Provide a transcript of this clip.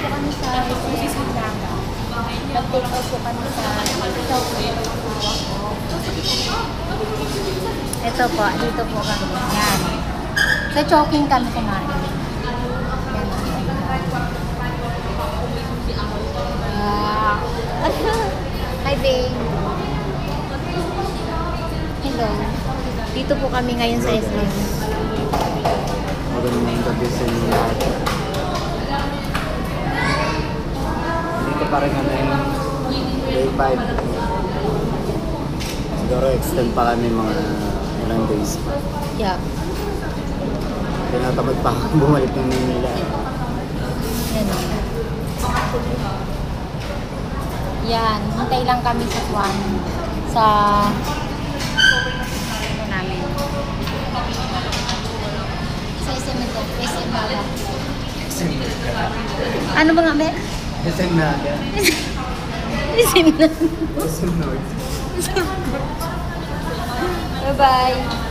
po kami sa SM Naga. Nag-take out po kami sa ito po, dito po kami. Yan. Sa choking kami kumain. Yan. Hi, babe. Hello. Dito po kami ngayon sa SM. Magandang gabi sa inyo lahat. Dito pa rin kami day 5. Siguro extend pa kami mga ilang days pa. Yeah. Tinatamad pa akong bumalik ng Manila. Yan. Yan. Hintay lang kami sa Juan. Sa ano namin. Sa SM ito. SM Naga. Ano ba nga, Mer? SM Naga. SM Naga. SM North. Bye-bye.